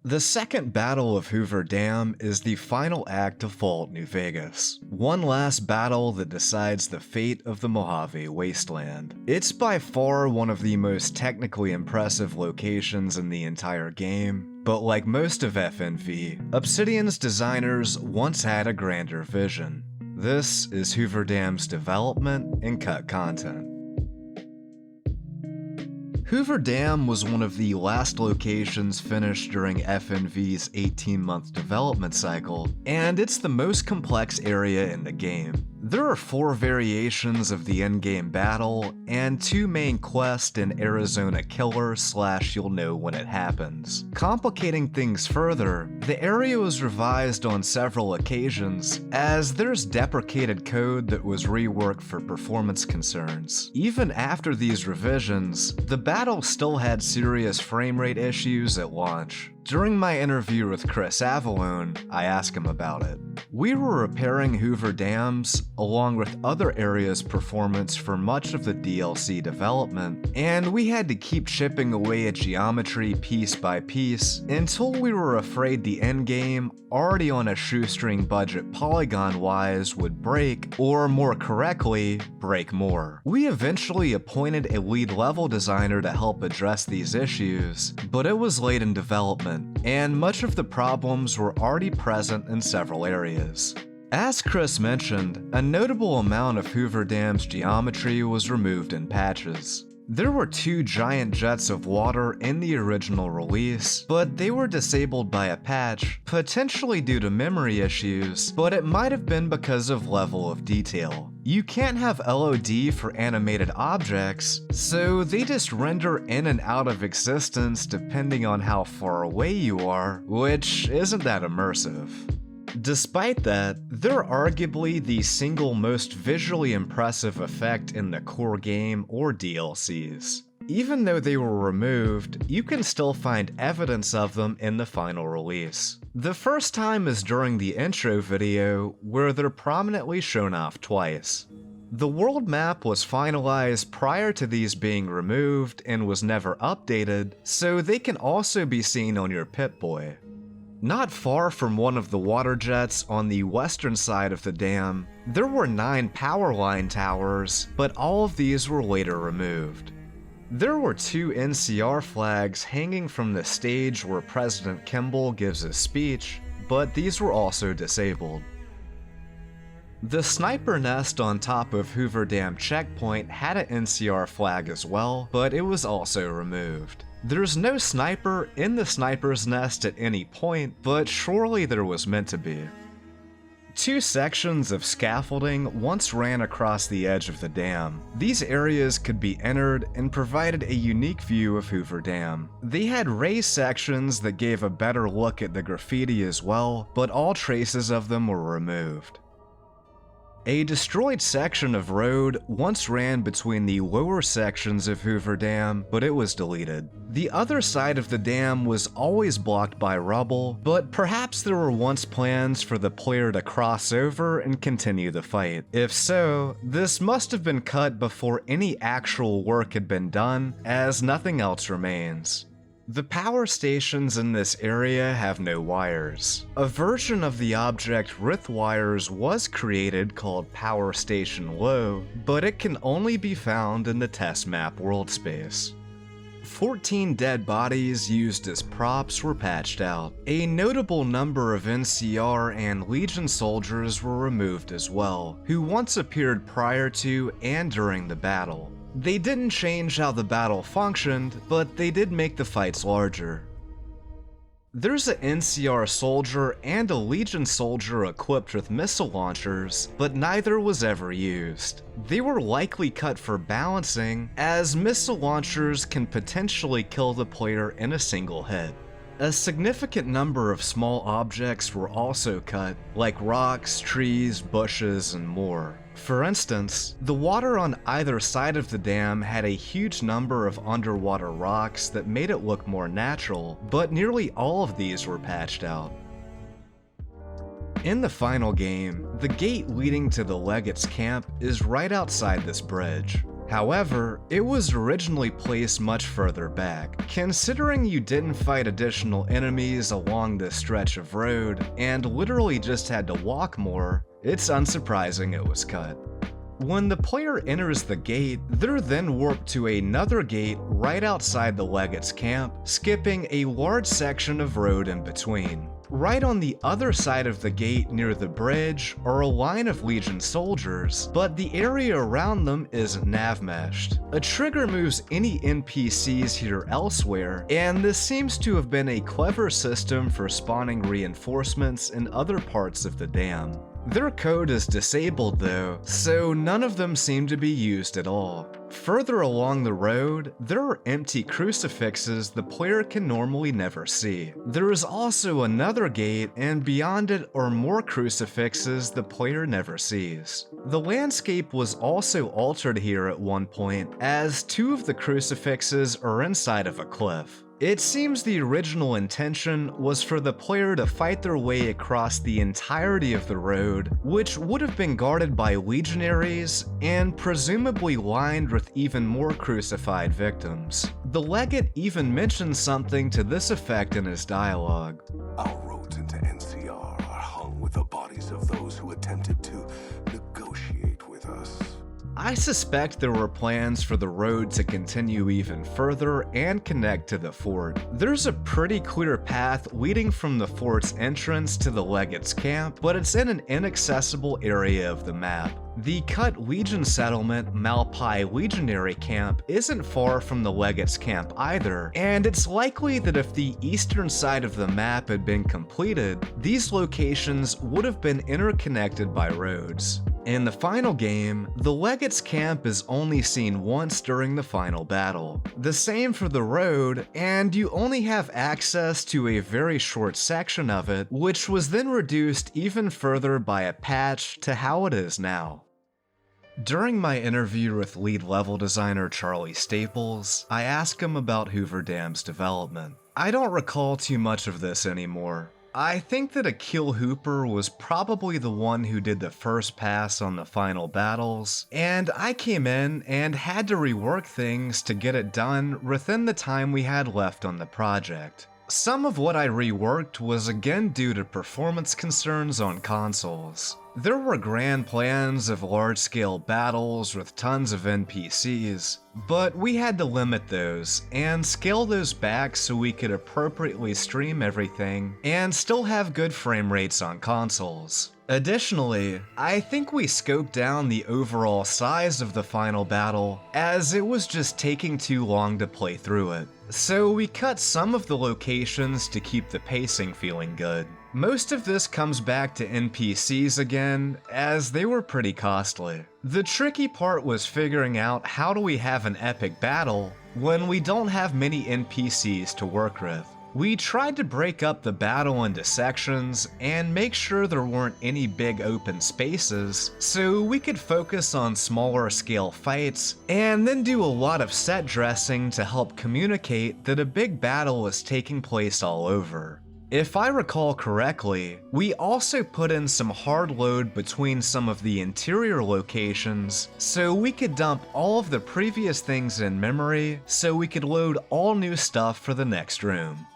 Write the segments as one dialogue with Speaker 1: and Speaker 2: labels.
Speaker 1: The second battle of Hoover Dam is the final act of Fallout New Vegas. One last battle that decides the fate of the Mojave Wasteland. It's by far one of the most technically impressive locations in the entire game, but like most of FNV, Obsidian's designers once had a grander vision. This is Hoover Dam's development and cut content. Hoover Dam was one of the last locations finished during FNV's 18-month development cycle, and it's the most complex area in the game. There are 4 variations of the endgame battle, and 2 main quests in Arizona Killer / You'll Know When It Happens. Complicating things further, the area was revised on several occasions, as there's deprecated code that was reworked for performance concerns. Even after these revisions, the battle still had serious frame rate issues at launch. During my interview with Chris Avalone, I asked him about it. We were repairing Hoover Dam's, along with other areas' performance for much of the DLC development, and we had to keep chipping away at geometry piece by piece until we were afraid the endgame, already on a shoestring budget polygon-wise, would break, or more correctly, break more. We eventually appointed a lead level designer to help address these issues, but it was late in development, and much of the problems were already present in several areas. As Chris mentioned, a notable amount of Hoover Dam's geometry was removed in patches. There were 2 giant jets of water in the original release, but they were disabled by a patch, potentially due to memory issues, but it might have been because of level of detail. You can't have LOD for animated objects, so they just render in and out of existence depending on how far away you are, which isn't that immersive. Despite that, they're arguably the single most visually impressive effect in the core game or DLCs. Even though they were removed, you can still find evidence of them in the final release. The first time is during the intro video, where they're prominently shown off twice. The world map was finalized prior to these being removed and was never updated, so they can also be seen on your Pip-Boy. Not far from one of the water jets on the western side of the dam, there were 9 power line towers, but all of these were later removed. There were 2 NCR flags hanging from the stage where President Kimball gives his speech, but these were also disabled. The sniper nest on top of Hoover Dam checkpoint had an NCR flag as well, but it was also removed. There's no sniper in the sniper's nest at any point, but surely there was meant to be. 2 sections of scaffolding once ran across the edge of the dam. These areas could be entered and provided a unique view of Hoover Dam. They had raised sections that gave a better look at the graffiti as well, but all traces of them were removed. A destroyed section of road once ran between the lower sections of Hoover Dam, but it was deleted. The other side of the dam was always blocked by rubble, but perhaps there were once plans for the player to cross over and continue the fight. If so, this must have been cut before any actual work had been done, as nothing else remains. The power stations in this area have no wires. A version of the object with wires was created called Power Station Low, but it can only be found in the test map world space. 14 dead bodies used as props were patched out. A notable number of NCR and Legion soldiers were removed as well, who once appeared prior to and during the battle. They didn't change how the battle functioned, but they did make the fights larger. There's an NCR soldier and a Legion soldier equipped with missile launchers, but neither was ever used. They were likely cut for balancing, as missile launchers can potentially kill the player in a single hit. A significant number of small objects were also cut, like rocks, trees, bushes, and more. For instance, the water on either side of the dam had a huge number of underwater rocks that made it look more natural, but nearly all of these were patched out. In the final game, the gate leading to the Legate's camp is right outside this bridge. However, it was originally placed much further back. Considering you didn't fight additional enemies along this stretch of road and literally just had to walk more, it's unsurprising it was cut. When the player enters the gate, they're then warped to another gate right outside the Legate's camp, skipping a large section of road in between. Right on the other side of the gate near the bridge are a line of Legion soldiers, but the area around them is nav-meshed. A trigger moves any NPCs here elsewhere, and this seems to have been a clever system for spawning reinforcements in other parts of the dam. Their code is disabled though, so none of them seem to be used at all. Further along the road, there are empty crucifixes the player can normally never see. There is also another gate, and beyond it are more crucifixes the player never sees. The landscape was also altered here at one point, as 2 of the crucifixes are inside of a cliff. It seems the original intention was for the player to fight their way across the entirety of the road, which would have been guarded by legionaries and presumably lined with even more crucified victims. The Legate even mentions something to this effect in his dialogue.
Speaker 2: Our roads into NCR are hung with the bodies of those who attempted to negotiate with us.
Speaker 1: I suspect there were plans for the road to continue even further and connect to the fort. There's a pretty clear path leading from the fort's entrance to the Legate's camp, but it's in an inaccessible area of the map. The cut Legion settlement, Malpai Legionary Camp, isn't far from the Legate's camp either, and it's likely that if the eastern side of the map had been completed, these locations would have been interconnected by roads. In the final game, the Legate's camp is only seen once during the final battle. The same for the road, and you only have access to a very short section of it, which was then reduced even further by a patch to how it is now. During my interview with lead level designer Charlie Staples, I asked him about Hoover Dam's development. I don't recall too much of this anymore. I think that Akil Hooper was probably the one who did the first pass on the final battles, and I came in and had to rework things to get it done within the time we had left on the project. Some of what I reworked was again due to performance concerns on consoles. There were grand plans of large-scale battles with tons of NPCs, but we had to limit those and scale those back so we could appropriately stream everything and still have good frame rates on consoles. Additionally, I think we scoped down the overall size of the final battle as it was just taking too long to play through it. So we cut some of the locations to keep the pacing feeling good. Most of this comes back to NPCs again, as they were pretty costly. The tricky part was figuring out how do we have an epic battle when we don't have many NPCs to work with. We tried to break up the battle into sections and make sure there weren't any big open spaces so we could focus on smaller scale fights and then do a lot of set dressing to help communicate that a big battle was taking place all over. If I recall correctly, we also put in some hard load between some of the interior locations so we could dump all of the previous things in memory so we could load all new stuff for the next room.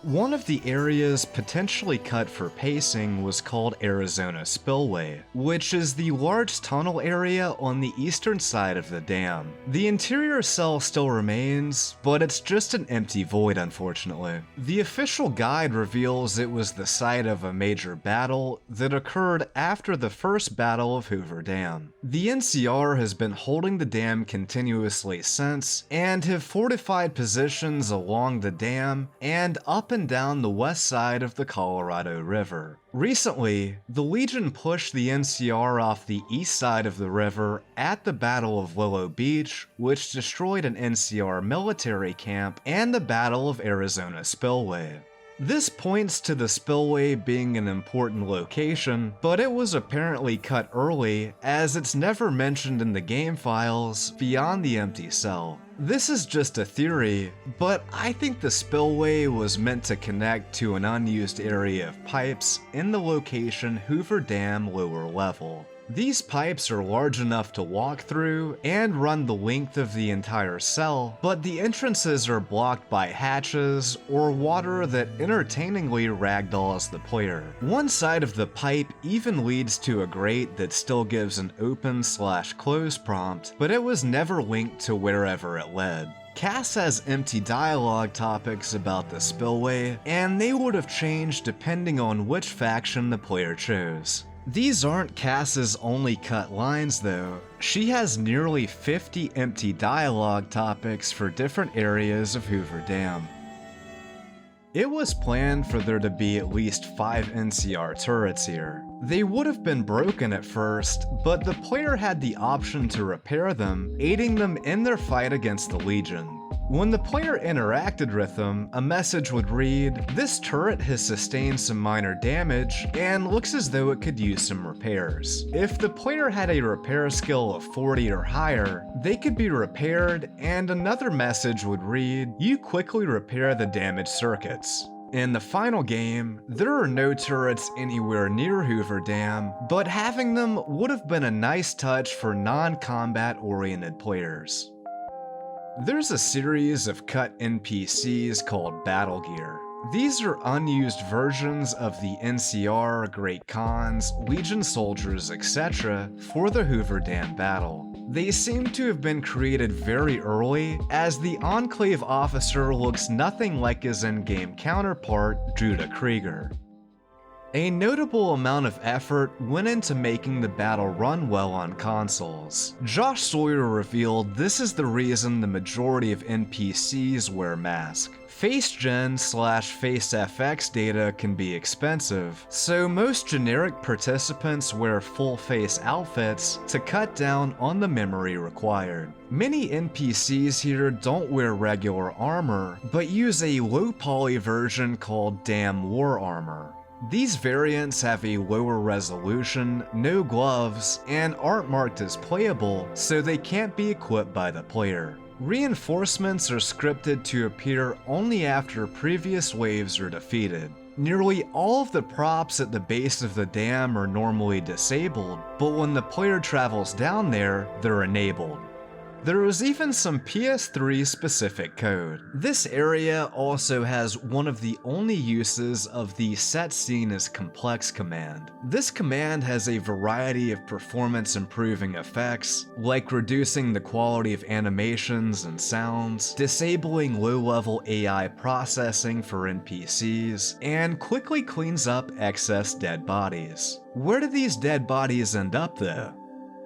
Speaker 1: One of the areas potentially cut for pacing was called Arizona Spillway, which is the large tunnel area on the eastern side of the dam. The interior cell still remains, but it's just an empty void unfortunately. The official guide reveals it was the site of a major battle that occurred after the first Battle of Hoover Dam. The NCR has been holding the dam continuously since, and have fortified positions along the dam and up and down the west side of the Colorado River. Recently, the Legion pushed the NCR off the east side of the river at the Battle of Willow Beach, which destroyed an NCR military camp, and the Battle of Arizona Spillway. This points to the spillway being an important location, but it was apparently cut early as it's never mentioned in the game files beyond the empty cell. This is just a theory, but I think the spillway was meant to connect to an unused area of pipes in the location Hoover Dam lower level. These pipes are large enough to walk through and run the length of the entire cell, but the entrances are blocked by hatches or water that entertainingly ragdolls the player. One side of the pipe even leads to a grate that still gives an open/close prompt, but it was never linked to wherever it led. CAS has empty dialogue topics about the spillway, and they would have changed depending on which faction the player chose. These aren't Cass's only cut lines though. She has nearly 50 empty dialogue topics for different areas of Hoover Dam. It was planned for there to be at least 5 NCR turrets here. They would have been broken at first, but the player had the option to repair them, aiding them in their fight against the Legion. When the player interacted with them, a message would read, "This turret has sustained some minor damage and looks as though it could use some repairs." If the player had a repair skill of 40 or higher, they could be repaired, and another message would read, "You quickly repair the damaged circuits." In the final game, there are no turrets anywhere near Hoover Dam, but having them would have been a nice touch for non-combat oriented players. There's a series of cut NPCs called Battle Gear. These are unused versions of the NCR, Great Khans, Legion soldiers, etc. for the Hoover Dam battle. They seem to have been created very early, as the Enclave officer looks nothing like his in-game counterpart, Judah Krieger. A notable amount of effort went into making the battle run well on consoles. Josh Sawyer revealed this is the reason the majority of NPCs wear masks. FaceGen/FaceFX data can be expensive, so most generic participants wear full face outfits to cut down on the memory required. Many NPCs here don't wear regular armor, but use a low poly version called Dam War Armor. These variants have a lower resolution, no gloves, and aren't marked as playable, so they can't be equipped by the player. Reinforcements are scripted to appear only after previous waves are defeated. Nearly all of the props at the base of the dam are normally disabled, but when the player travels down there, they're enabled. There is even some PS3 specific code. This area also has one of the only uses of the set scene as complex command. This command has a variety of performance improving effects, like reducing the quality of animations and sounds, disabling low-level AI processing for NPCs, and quickly cleans up excess dead bodies. Where do these dead bodies end up though?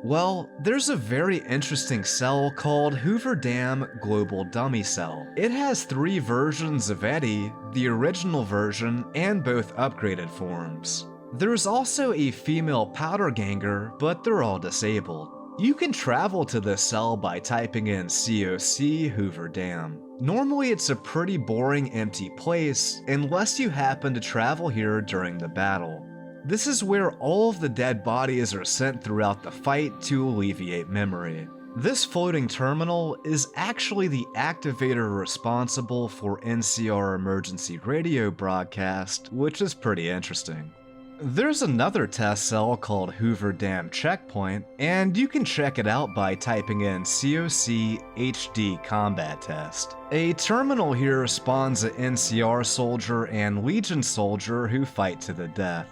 Speaker 1: Well, there's a very interesting cell called Hoover Dam Global Dummy Cell. It has 3 versions of Eddie, the original version, and both upgraded forms. There's also a female powder ganger, but they're all disabled. You can travel to this cell by typing in COC Hoover Dam. Normally it's a pretty boring empty place, unless you happen to travel here during the battle. This is where all of the dead bodies are sent throughout the fight to alleviate memory. This floating terminal is actually the activator responsible for NCR emergency radio broadcast, which is pretty interesting. There's another test cell called Hoover Dam Checkpoint, and you can check it out by typing in COC HD Combat Test. A terminal here spawns an NCR soldier and Legion soldier who fight to the death.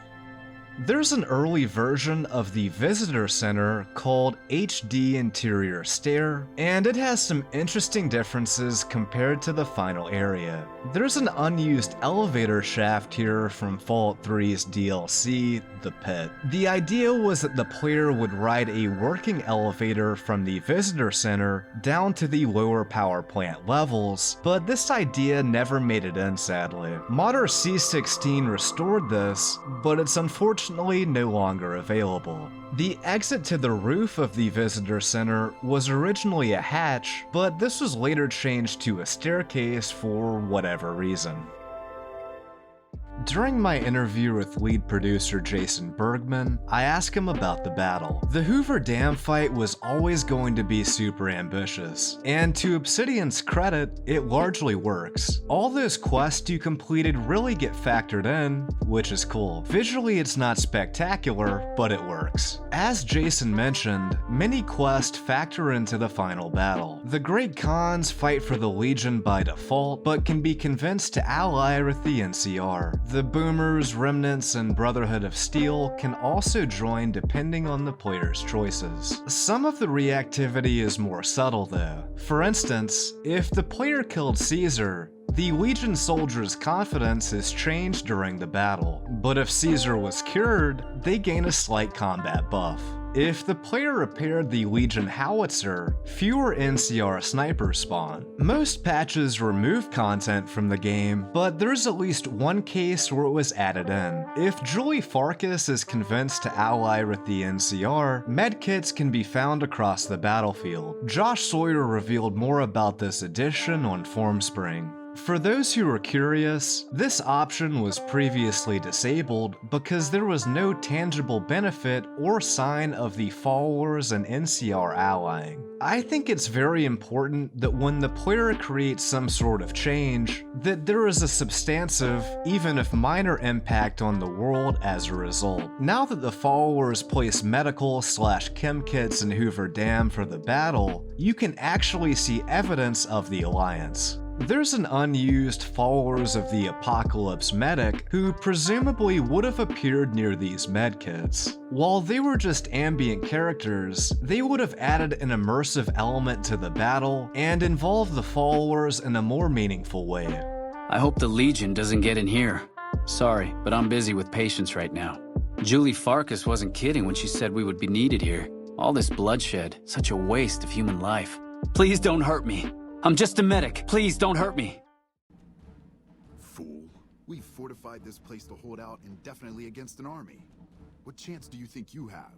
Speaker 1: There's an early version of the Visitor Center called HD Interior Stair, and it has some interesting differences compared to the final area. There's an unused elevator shaft here from Fallout 3's DLC, The Pit. The idea was that the player would ride a working elevator from the Visitor Center down to the lower power plant levels, but this idea never made it in, sadly. Modder C16 restored this, but it's unfortunately no longer available. The exit to the roof of the Visitor Center was originally a hatch, but this was later changed to a staircase for whatever reason. During my interview with lead producer Jason Bergman, I asked him about the battle. The Hoover Dam fight was always going to be super ambitious, and to Obsidian's credit, it largely works. All those quests you completed really get factored in, which is cool. Visually it's not spectacular, but it works. As Jason mentioned, many quests factor into the final battle. The Great Khans fight for the Legion by default, but can be convinced to ally with the NCR. The Boomers, Remnants, and Brotherhood of Steel can also join depending on the player's choices. Some of the reactivity is more subtle though. For instance, if the player killed Caesar, the Legion soldier's confidence is changed during the battle, but if Caesar was cured, they gain a slight combat buff. If the player repaired the Legion howitzer, fewer NCR snipers spawn. Most patches remove content from the game, but there's at least one case where it was added in. If Julie Farkas is convinced to ally with the NCR, medkits can be found across the battlefield. Josh Sawyer revealed more about this addition on Formspring. For those who are curious, this option was previously disabled because there was no tangible benefit or sign of the followers and NCR allying. I think it's very important that when the player creates some sort of change, that there is a substantive, even if minor, impact on the world as a result. Now that the followers place medical/chem kits in Hoover Dam for the battle, you can actually see evidence of the alliance. There's an unused Followers of the Apocalypse medic who presumably would have appeared near these medkits. While they were just ambient characters, they would have added an immersive element to the battle and involved the followers in a more meaningful way.
Speaker 3: I hope the Legion doesn't get in here. Sorry, but I'm busy with patients right now. Julie Farkas wasn't kidding when she said we would be needed here. All this bloodshed, such a waste of human life. Please don't hurt me. I'm just a medic. Please don't hurt me.
Speaker 4: Fool. We've fortified this place to hold out indefinitely against an army. What chance do you think you have?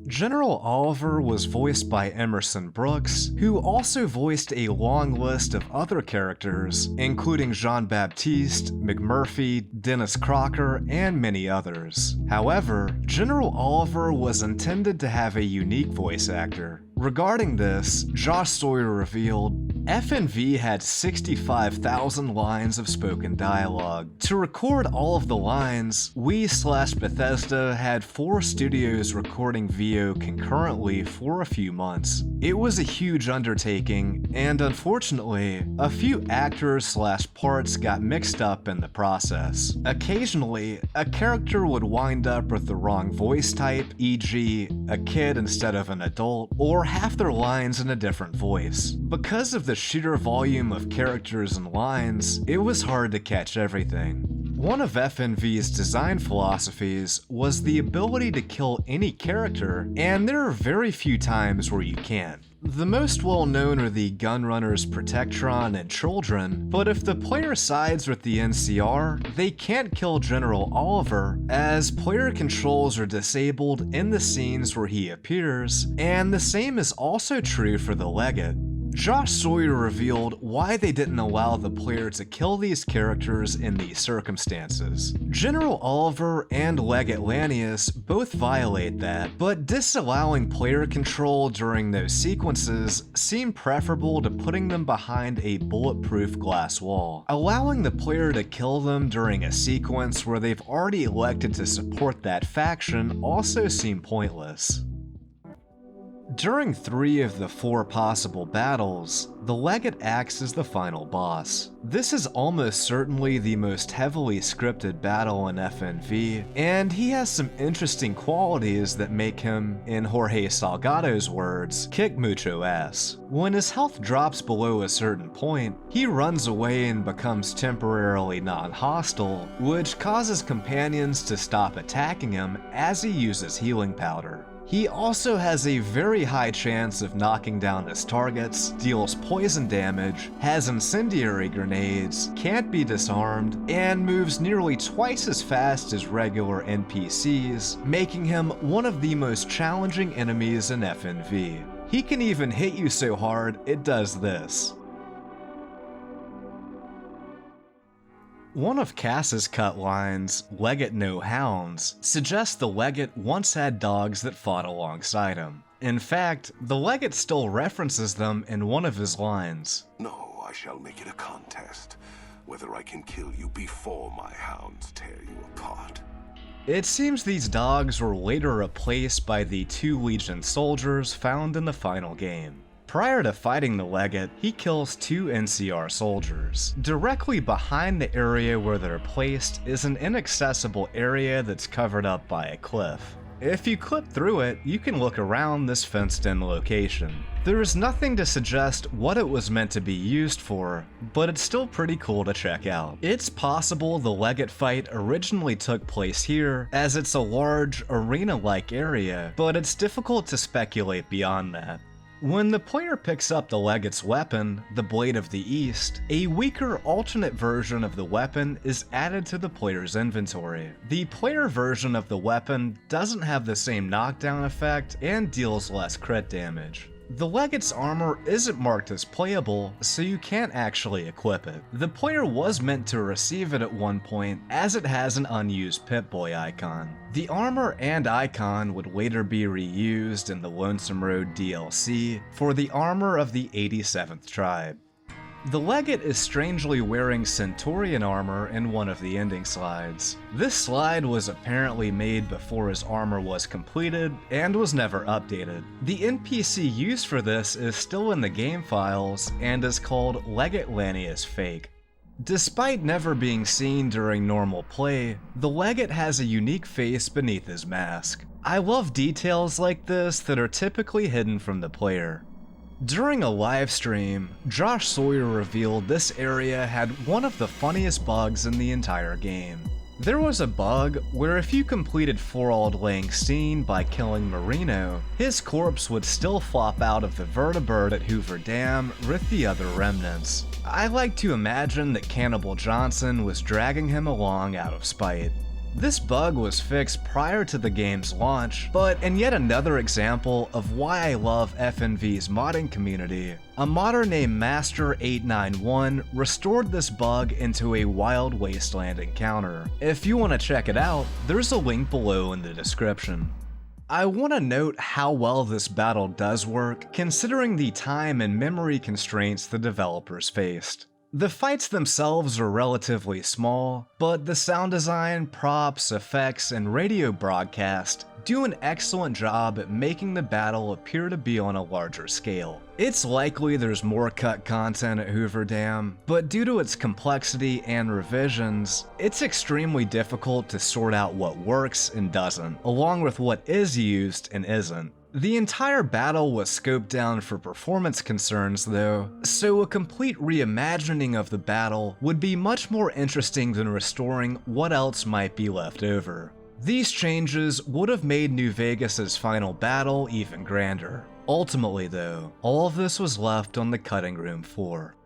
Speaker 1: General Oliver was voiced by Emerson Brooks, who also voiced a long list of other characters, including Jean-Baptiste, McMurphy, Dennis Crocker, and many others. However, General Oliver was intended to have a unique voice actor. Regarding this, Josh Sawyer revealed, FNV had 65,000 lines of spoken dialogue. To record all of the lines, we/Bethesda had 4 studios recording VO concurrently for a few months. It was a huge undertaking, and unfortunately, a few actors/parts got mixed up in the process. Occasionally, a character would wind up with the wrong voice type, e.g., a kid instead of an adult, or half their lines in a different voice. Because of the sheer volume of characters and lines, it was hard to catch everything. One of FNV's design philosophies was the ability to kill any character, and there are very few times where you can't. The most well-known are the Gunrunners Protectron and Children, but if the player sides with the NCR, they can't kill General Oliver, as player controls are disabled in the scenes where he appears, and the same is also true for the Legate. Josh Sawyer revealed why they didn't allow the player to kill these characters in these circumstances. General Oliver and Legate Lanius both violate that, but disallowing player control during those sequences seemed preferable to putting them behind a bulletproof glass wall. Allowing the player to kill them during a sequence where they've already elected to support that faction also seemed pointless. During 3 of the 4 possible battles, the Legate acts as the final boss. This is almost certainly the most heavily scripted battle in FNV, and he has some interesting qualities that make him, in Jorge Salgado's words, kick mucho ass. When his health drops below a certain point, he runs away and becomes temporarily non-hostile, which causes companions to stop attacking him as he uses healing powder. He also has a very high chance of knocking down his targets, deals poison damage, has incendiary grenades, can't be disarmed, and moves nearly twice as fast as regular NPCs, making him one of the most challenging enemies in FNV. He can even hit you so hard it does this. One of Cass's cut lines, "Legate no hounds," suggests the Legate once had dogs that fought alongside him. In fact, the Legate still references them in one of his lines.
Speaker 2: No, I shall make it a contest, whether I can kill you before my hounds tear you apart.
Speaker 1: It seems these dogs were later replaced by the 2 Legion soldiers found in the final game. Prior to fighting the Legate, he kills 2 NCR soldiers. Directly behind the area where they're placed is an inaccessible area that's covered up by a cliff. If you clip through it, you can look around this fenced-in location. There is nothing to suggest what it was meant to be used for, but it's still pretty cool to check out. It's possible the Legate fight originally took place here, as it's a large, arena-like area, but it's difficult to speculate beyond that. When the player picks up the Legate's weapon, the Blade of the East, a weaker alternate version of the weapon is added to the player's inventory. The player version of the weapon doesn't have the same knockdown effect and deals less crit damage. The Legate's armor isn't marked as playable, so you can't actually equip it. The player was meant to receive it at one point, as it has an unused Pip-Boy icon. The armor and icon would later be reused in the Lonesome Road DLC for the armor of the 87th Tribe. The Legate is strangely wearing Centurion armor in one of the ending slides. This slide was apparently made before his armor was completed and was never updated. The NPC used for this is still in the game files and is called Legate Lanius Fake. Despite never being seen during normal play, the Legate has a unique face beneath his mask. I love details like this that are typically hidden from the player. During a live stream, Josh Sawyer revealed this area had one of the funniest bugs in the entire game. There was a bug where if you completed 4 Auld Lang Syne by killing Moreno, his corpse would still flop out of the vertibird at Hoover Dam with the other remnants. I like to imagine that Cannibal Johnson was dragging him along out of spite. This bug was fixed prior to the game's launch, but in yet another example of why I love FNV's modding community, a modder named Master891 restored this bug into a Wild Wasteland encounter. If you want to check it out, there's a link below in the description. I want to note how well this battle does work, considering the time and memory constraints the developers faced. The fights themselves are relatively small, but the sound design, props, effects, and radio broadcast do an excellent job at making the battle appear to be on a larger scale. It's likely there's more cut content at Hoover Dam, but due to its complexity and revisions, it's extremely difficult to sort out what works and doesn't, along with what is used and isn't. The entire battle was scoped down for performance concerns though, so a complete reimagining of the battle would be much more interesting than restoring what else might be left over. These changes would have made New Vegas's final battle even grander. Ultimately though, all of this was left on the cutting room floor.